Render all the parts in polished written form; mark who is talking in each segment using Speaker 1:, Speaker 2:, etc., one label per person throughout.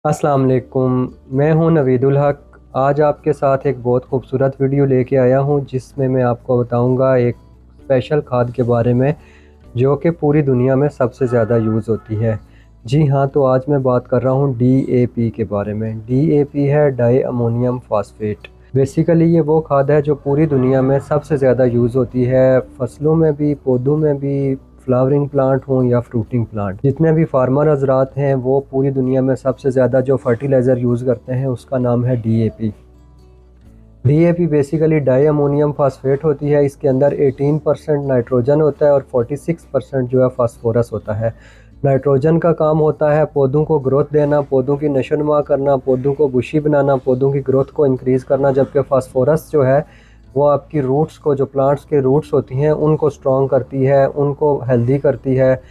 Speaker 1: अस्सलाम वालेकुम। मैं हूं नवीदुल हक। आज आपके साथ एक बहुत खूबसूरत वीडियो लेके आया हूं जिसमें मैं आपको बताऊंगा एक स्पेशल खाद के बारे में जो कि पूरी दुनिया में सबसे ज़्यादा यूज़ होती है। जी हाँ, तो आज मैं बात कर रहा हूं डीएपी के बारे में। डीएपी है डाई अमोनियम फास्फेट। बेसिकली ये वो खाद है जो पूरी दुनिया में सबसे ज़्यादा यूज़ होती है, फसलों में भी, पौधों में भी, फ्लावरिंग प्लांट हों या फ्रूटिंग प्लांट। जितने भी फार्मर हजरात हैं वो पूरी दुनिया में सबसे ज़्यादा जो फर्टिलाइज़र यूज़ करते हैं उसका नाम है DAP. DAP basically di ammonium phosphate होती है। इसके अंदर 18% नाइट्रोजन होता है और 46% जो है फास्फोरस होता है। नाइट्रोजन का काम होता है पौधों को ग्रोथ देना, पौधों की नशोनुमा करना, पौधों को बुशी बनाना, पौधों की ग्रोथ को इंक्रीज़ करना, जबकि फास्फोरस जो है वो आपकी रूट्स को, जो प्लांट्स के रूट्स होती हैं उनको स्ट्रॉन्ग करती है, उनको हेल्दी करती है।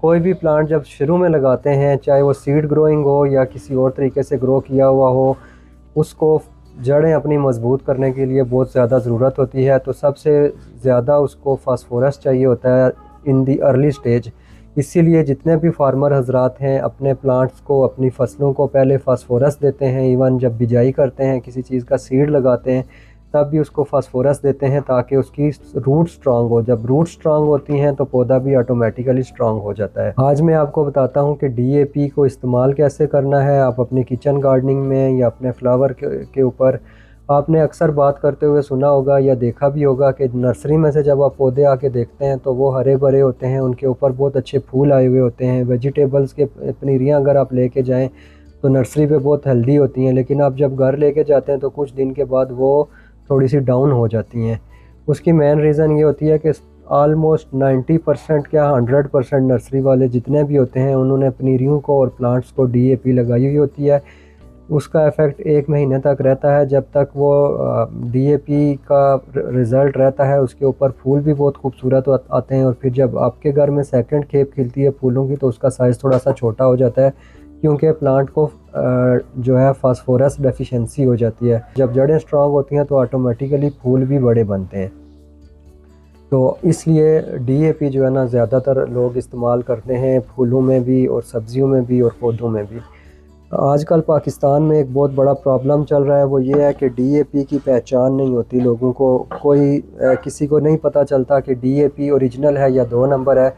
Speaker 1: कोई भी प्लांट जब शुरू में लगाते हैं, चाहे वो सीड ग्रोइंग हो या किसी और तरीके से ग्रो किया हुआ हो, उसको जड़ें अपनी मजबूत करने के लिए बहुत ज़्यादा ज़रूरत होती है। तो सबसे ज़्यादा उसको फास्फोरस चाहिए होता है इन दी अर्ली स्टेज। इसीलिए जितने भी फार्मर हजरात हैं अपने प्लांट्स को, अपनी फसलों को पहले फास्फोरस देते हैं। इवन जब बिजाई करते हैं, किसी चीज़ का सीड लगाते हैं, तब भी उसको फास्फोरस देते हैं ताकि उसकी रूट स्ट्रांग हो। जब रूट स्ट्रांग होती हैं तो पौधा भी ऑटोमेटिकली स्ट्रांग हो जाता है। आज मैं आपको बताता हूं कि डीएपी को इस्तेमाल कैसे करना है। आप अपनी किचन गार्डनिंग में या अपने फ्लावर के ऊपर, आपने अक्सर बात करते हुए सुना होगा या देखा भी होगा कि नर्सरी में से जब आप पौधे आके देखते हैं तो वो हरे भरे होते हैं, उनके ऊपर बहुत अच्छे फूल आए हुए होते हैं। वेजिटेबल्स के पनीरियाँ अगर आप लेके जाएं तो नर्सरी पे बहुत हेल्दी होती हैं, लेकिन आप जब घर लेके जाते हैं तो कुछ दिन के बाद वो थोड़ी सी डाउन हो जाती हैं। उसकी मेन रीज़न ये होती है कि ऑलमोस्ट 90% क्या 100% नर्सरी वाले जितने भी होते हैं उन्होंने पनीरियों को और प्लांट्स को डीएपी लगाई हुई होती है। उसका इफ़ेक्ट 1 महीने तक रहता है, जब तक वो डीएपी का रिज़ल्ट रहता है। उसके ऊपर फूल भी बहुत खूबसूरत आते हैं, और फिर जब आपके घर में सेकंड खेप खिलती है फूलों की तो उसका साइज़ थोड़ा सा छोटा हो जाता है, क्योंकि प्लांट को जो है फास्फोरस डेफिशिएंसी हो जाती है। जब जड़ें स्ट्रांग होती हैं तो ऑटोमेटिकली फूल भी बड़े बनते हैं। तो इसलिए डीएपी जो है ना ज़्यादातर लोग इस्तेमाल करते हैं, फूलों में भी और सब्जियों में भी और पौधों में भी। आजकल पाकिस्तान में एक बहुत बड़ा प्रॉब्लम चल रहा है, वो ये है कि डीएपी की पहचान नहीं होती लोगों को। किसी को नहीं पता चलता कि डीएपी ओरिजिनल है या 2 नंबर है।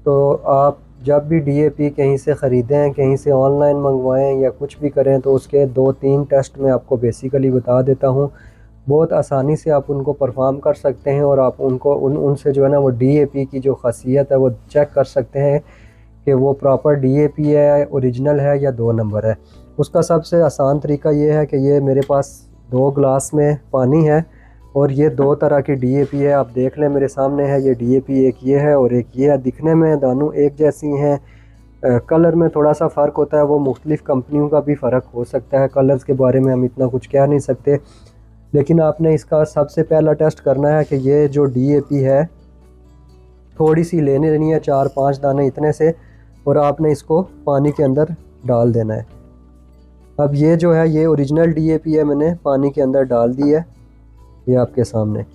Speaker 1: तो आप जब भी डीएपी कहीं से ख़रीदें, कहीं से ऑनलाइन मंगवाएं या कुछ भी करें, तो उसके 2-3 टेस्ट मैं आपको बेसिकली बता देता हूँ। बहुत आसानी से आप उनको परफॉर्म कर सकते हैं और आप उनको उनसे जो है ना वो डीएपी की जो खासियत है वो चेक कर सकते हैं कि वो प्रॉपर डीएपी है, ओरिजिनल है या 2 नंबर है। उसका सबसे आसान तरीका ये है कि ये मेरे पास 2 ग्लास में पानी है और ये 2 तरह की डीएपी है। आप देख लें मेरे सामने है ये डीएपी, एक ये है और एक ये है। दिखने में दानों एक जैसी हैं, कलर में थोड़ा सा फ़र्क होता है, वो मुख्तलिफ़ कंपनियों का भी फ़र्क हो सकता है। कलर्स के बारे में हम इतना कुछ कह नहीं सकते, लेकिन आपने इसका सबसे पहला टेस्ट करना है कि ये जो डीएपी है थोड़ी सी लेने लेनी है, 4-5 दाने इतने से, और आपने इसको पानी के अंदर डाल देना है। अब ये जो है ये ओरिजिनल डीएपी है, मैंने पानी के अंदर डाल दी है, ये आपके सामने।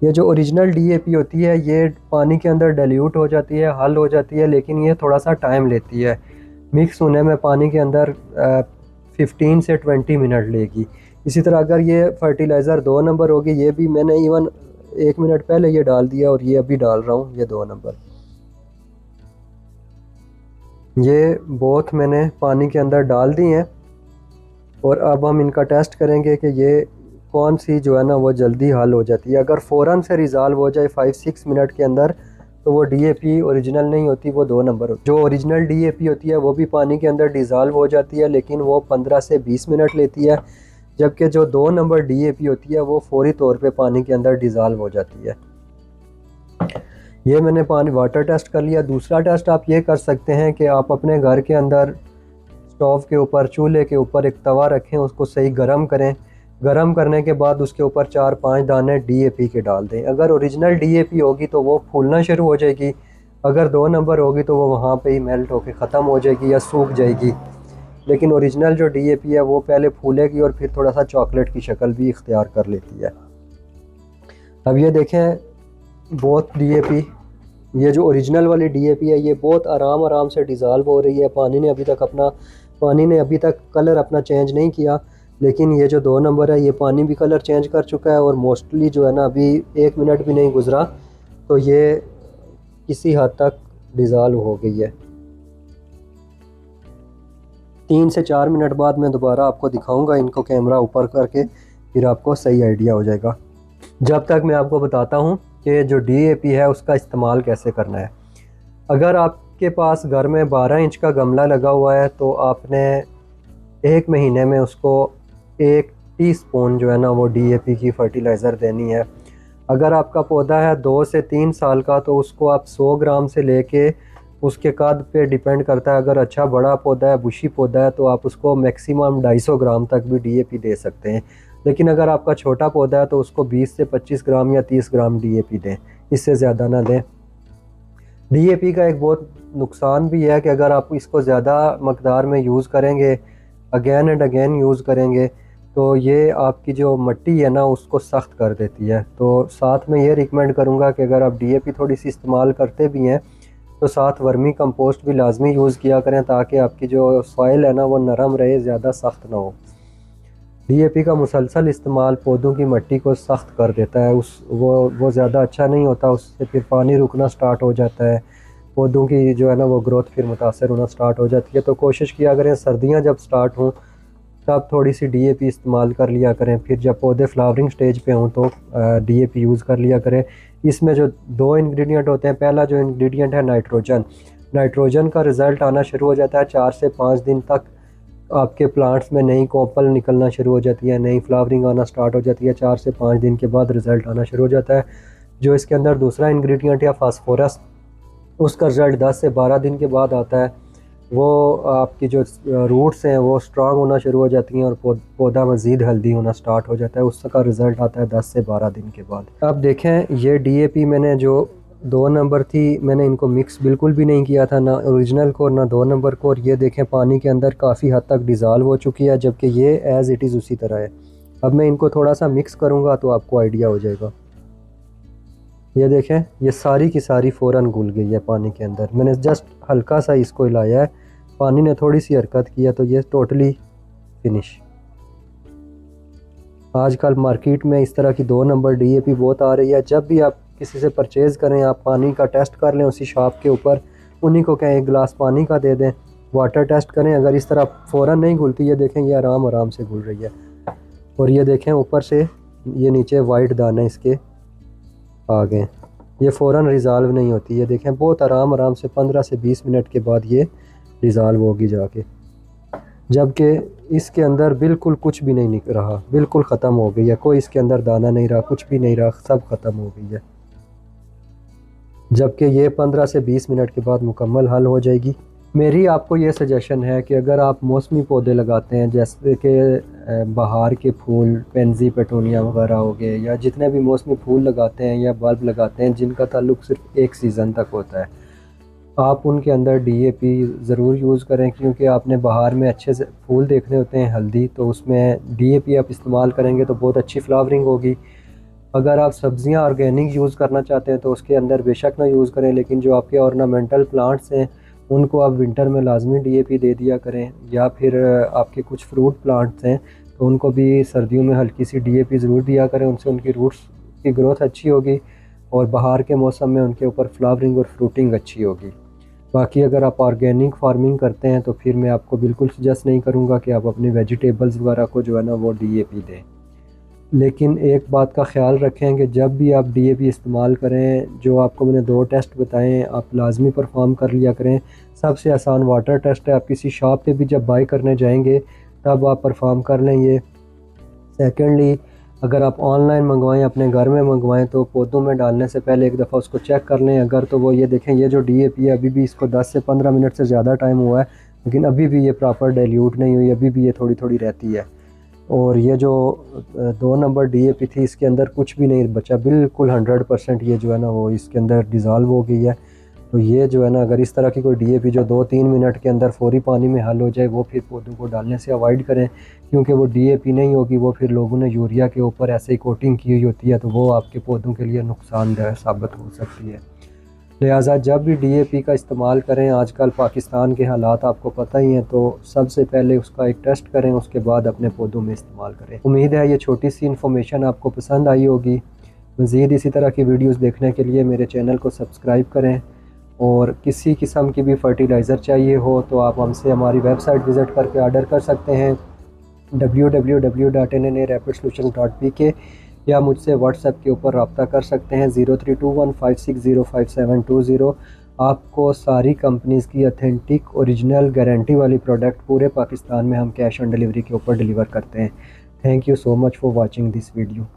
Speaker 1: ये जो ओरिजिनल डीएपी होती है ये पानी के अंदर डाइल्यूट हो जाती है, हल हो जाती है, लेकिन ये थोड़ा सा टाइम लेती है मिक्स होने में। पानी के अंदर 15 से 20 मिनट लेगी। इसी तरह अगर ये फर्टिलाइज़र 2 नंबर होगी, ये भी मैंने इवन 1 मिनट पहले ये डाल दिया और ये अभी डाल रहा हूँ ये 2 नंबर। ये बोथ मैंने पानी के अंदर डाल दी हैं और अब हम इनका टेस्ट करेंगे कि ये कौन सी जो है ना वो जल्दी हल हो जाती है। अगर फ़ौरन से रिज़ॉल्व हो जाए 5-6 मिनट के अंदर तो वो डीएपी ओरिजिनल नहीं होती, वो 2 नंबर होती। जो ओरिजिनल डीएपी होती है वो भी पानी के अंदर डिज़ॉल्व हो जाती है, लेकिन वो 15 से 20 मिनट लेती है, जबकि जो 2 नंबर डीएपी होती है वो फौरी तौर पे पानी के अंदर डिज़ॉल्व हो जाती है। ये मैंने पानी वाटर टेस्ट कर लिया। दूसरा टेस्ट आप ये कर सकते हैं कि आप अपने घर के अंदर स्टोव के ऊपर, चूल्हे के ऊपर एक तवा रखें, उसको सही गर्म करें। गर्म करने के बाद उसके ऊपर 4-5 दाने डीएपी के डाल दें। अगर ओरिजिनल डीएपी होगी तो वो फूलना शुरू हो जाएगी, अगर 2 नंबर होगी तो वो वहाँ पे ही मेल्ट होकर ख़त्म हो जाएगी या सूख जाएगी। लेकिन ओरिजिनल जो डीएपी है वो पहले फूलेगी और फिर थोड़ा सा चॉकलेट की शक्ल भी इख्तियार कर लेती है। अब ये देखें बहुत डीएपी, ये जो ओरिजिनल वाली डीएपी है ये बहुत आराम आराम से डिज़ॉल्व हो रही है। पानी ने अभी तक अपना पानी ने अभी तक कलर अपना चेंज नहीं किया, लेकिन ये जो 2 नंबर है ये पानी भी कलर चेंज कर चुका है और मोस्टली जो है ना अभी 1 मिनट भी नहीं गुजरा तो ये किसी हद तक डिज़ॉल्व हो गई है। 3 से 4 मिनट बाद मैं दोबारा आपको दिखाऊंगा इनको कैमरा ऊपर करके, फिर आपको सही आइडिया हो जाएगा। जब तक मैं आपको बताता हूँ कि जो DAP है उसका इस्तेमाल कैसे करना है। अगर आपके पास घर में 12 इंच का गमला लगा हुआ है तो आपने 1 महीने में उसको 1 टीस्पून जो है ना वो DAP की फर्टिलाइज़र देनी है। अगर आपका पौधा है 2 से 3 साल का तो उसको आप 100 ग्राम से लेके, उसके कद पे डिपेंड करता है, अगर अच्छा बड़ा पौधा है, बुशी पौधा है तो आप उसको मैक्सिमम 250 ग्राम तक भी DAP दे सकते हैं। लेकिन अगर आपका छोटा पौधा है तो उसको 20 से 25 ग्राम या 30 ग्राम DAP दें, इससे ज़्यादा ना दें। DAP का एक बहुत नुकसान भी है कि अगर आप इसको ज़्यादा मकदार में यूज़ करेंगे, अगेन एंड अगेन यूज़ करेंगे, तो ये आपकी जो मिट्टी है ना उसको सख्त कर देती है। तो साथ में ये रिकमेंड करूँगा कि अगर आप DAP थोड़ी सी इस्तेमाल करते भी हैं तो साथ वर्मी कंपोस्ट भी लाजमी यूज़ किया करें, ताकि आपकी जो सॉइल है ना वो नरम रहे, ज़्यादा सख्त ना हो। DAP का मुसलसल इस्तेमाल पौधों की मिट्टी को सख्त कर देता है, वो ज़्यादा अच्छा नहीं होता, उससे फिर पानी रुकना स्टार्ट हो जाता है, पौधों की जो है ना वो ग्रोथ फिर मुतासर होना स्टार्ट हो जाती है। तो कोशिश किया करें सर्दियाँ जब स्टार्ट हों तब थोड़ी सी DAP इस्तेमाल कर लिया करें, फिर जब पौधे फ्लावरिंग स्टेज पे हों तो DAP यूज़ कर लिया करें। इसमें जो 2 इंग्रेडिएंट होते हैं, पहला जो इंग्रेडिएंट है नाइट्रोजन का रिज़ल्ट आना शुरू हो जाता है 4 से 5 दिन तक। आपके प्लांट्स में नई कोपल निकलना शुरू हो जाती है, नई फ्लावरिंग आना स्टार्ट हो जाती है, 4 से 5 दिन के बाद रिज़ल्ट आना शुरू हो जाता है। जो इसके अंदर दूसरा इंग्रेडिएंट है फास्फोरस, उसका रिज़ल्ट 10 से 12 दिन के बाद आता है। वो आपकी जो रूट्स हैं वो स्ट्रांग होना शुरू हो जाती हैं और पौधा मज़ीद हेल्दी होना स्टार्ट हो जाता है, उसका रिज़ल्ट आता है 10 से 12 दिन के बाद। अब देखें ये DAP मैंने जो 2 नंबर थी मैंने इनको मिक्स बिल्कुल भी नहीं किया था, ना ओरिजिनल को ना 2 नंबर को, और ये देखें पानी के अंदर काफ़ी हद तक डिज़ॉल्व हो चुकी है, जबकि ये एज़ इट इज़ उसी तरह है। अब मैं इनको थोड़ा सा मिक्स करूँगा तो आपको आइडिया हो जाएगा। ये देखें ये सारी की सारी फ़ौरन घुल गई है पानी के अंदर। मैंने जस्ट हल्का सा इसको हिलाया है, पानी ने थोड़ी सी हरकत किया तो ये टोटली फिनिश। आजकल मार्केट में इस तरह की 2 नंबर DAP बहुत आ रही है। जब भी आप किसी से परचेज़ करें आप पानी का टेस्ट कर लें उसी शॉप के ऊपर, उन्हीं को कहें 1 गिलास पानी का दे दें, वाटर टेस्ट करें, अगर इस तरह फ़ौरन नहीं घुलती, ये देखें ये आराम आराम से घुल रही है। और ये देखें ऊपर से ये नीचे वाइट दाने इसके आ गए, ये फ़ौरन रिज़ॉल्व नहीं होती। ये देखें बहुत आराम आराम से 15 से 20 मिनट के बाद ये रिज़ॉल्व होगी जाके, जबकि इसके अंदर बिल्कुल कुछ भी नहीं रहा, बिल्कुल ख़त्म हो गई है, कोई इसके अंदर दाना नहीं रहा, कुछ भी नहीं रहा, सब ख़त्म हो गई है। जबकि ये 15 से 20 मिनट के बाद मुकम्मल हल हो जाएगी। मेरी आपको ये सजेशन है कि अगर आप मौसमी पौधे लगाते हैं जैसे कि बहार के फूल, पेंजी, पेटूनिया वगैरह हो गए, या जितने भी मौसमी फूल लगाते हैं या बल्ब लगाते हैं जिनका ताल्लुक सिर्फ एक सीज़न तक होता है, आप उनके अंदर DAP ज़रूर यूज़ करें, क्योंकि आपने बहार में अच्छे से फूल देखने होते हैं हेल्दी, तो उसमें DAP आप इस्तेमाल करेंगे तो बहुत अच्छी फ्लावरिंग होगी। अगर आप सब्ज़ियां ऑर्गेनिक यूज़ करना चाहते हैं तो उसके अंदर बेशक ना यूज़ करें, लेकिन जो आपके ऑर्नामेंटल प्लांट्स हैं उनको आप विंटर में लाजमी DAP दे दिया करें, या फिर आपके कुछ फ्रूट प्लांट्स हैं तो उनको भी सर्दियों में हल्की सी DAP ज़रूर दिया करें, उनसे उनकी रूट्स की ग्रोथ अच्छी होगी और बाहर के मौसम में उनके ऊपर फ्लावरिंग और फ्रूटिंग अच्छी होगी। बाकी अगर आप ऑर्गेनिक फार्मिंग करते हैं तो फिर मैं आपको बिल्कुल सजेस्ट नहीं करूँगा कि आप अपने वेजिटेबल्स वगैरह को जो है ना वो DAP दें। लेकिन एक बात का ख्याल रखें कि जब भी आप DAP इस्तेमाल करें, जो आपको मैंने 2 टेस्ट बताएं आप लाजमी परफॉर्म कर लिया करें। सबसे आसान वाटर टेस्ट है, आप किसी शॉप पे भी जब बाई करने जाएंगे तब आप परफॉर्म कर लें ये। सेकेंडली अगर आप ऑनलाइन मंगवाएं, अपने घर में मंगवाएं, तो पौधों में डालने से पहले एक दफ़ा उसको चेक कर लें। अगर तो वो ये देखें ये जो DAP है अभी भी इसको 10 से 15 मिनट से ज़्यादा टाइम हुआ है, लेकिन अभी भी ये प्रॉपर डाइल्यूट नहीं हुई, अभी भी ये थोड़ी थोड़ी रहती है। और ये जो 2 नंबर DAP थी इसके अंदर कुछ भी नहीं बचा, बिल्कुल 100% ये जो है ना वो इसके अंदर डिज़ॉल्व हो गई है। तो ये जो है ना अगर इस तरह की कोई DAP जो 2-3 मिनट के अंदर फौरी पानी में हल हो जाए वो फिर पौधों को डालने से अवॉइड करें, क्योंकि वो DAP नहीं होगी, वो फिर लोगों ने यूरिया के ऊपर ऐसे ही कोटिंग की हुई होती है, तो वो आपके पौधों के लिए नुकसानदेह साबित हो सकती है। लिहाजा जब भी DAP का इस्तेमाल करें, आजकल पाकिस्तान के हालात आपको पता ही हैं, तो सबसे पहले उसका एक टेस्ट करें, उसके बाद अपने पौधों में इस्तेमाल करें। उम्मीद है ये छोटी सी इन्फॉर्मेशन आपको पसंद आई होगी। मज़ीद इसी तरह की वीडियोस देखने के लिए मेरे चैनल को सब्सक्राइब करें, और किसी किस्म की भी फर्टिलाइज़र चाहिए हो तो आप हमसे हमारी वेबसाइट विज़िट करके ऑर्डर कर सकते हैं www.nnarapidsolution.pk, या मुझसे व्हाट्सएप के ऊपर रब्ता कर सकते हैं 032156052720। आपको सारी कंपनीज़ की अथेंटिक ओरिजिनल गारंटी वाली प्रोडक्ट पूरे पाकिस्तान में हम कैश ऑन डिलीवरी के ऊपर डिलीवर करते हैं। Thank you so much for watching this video.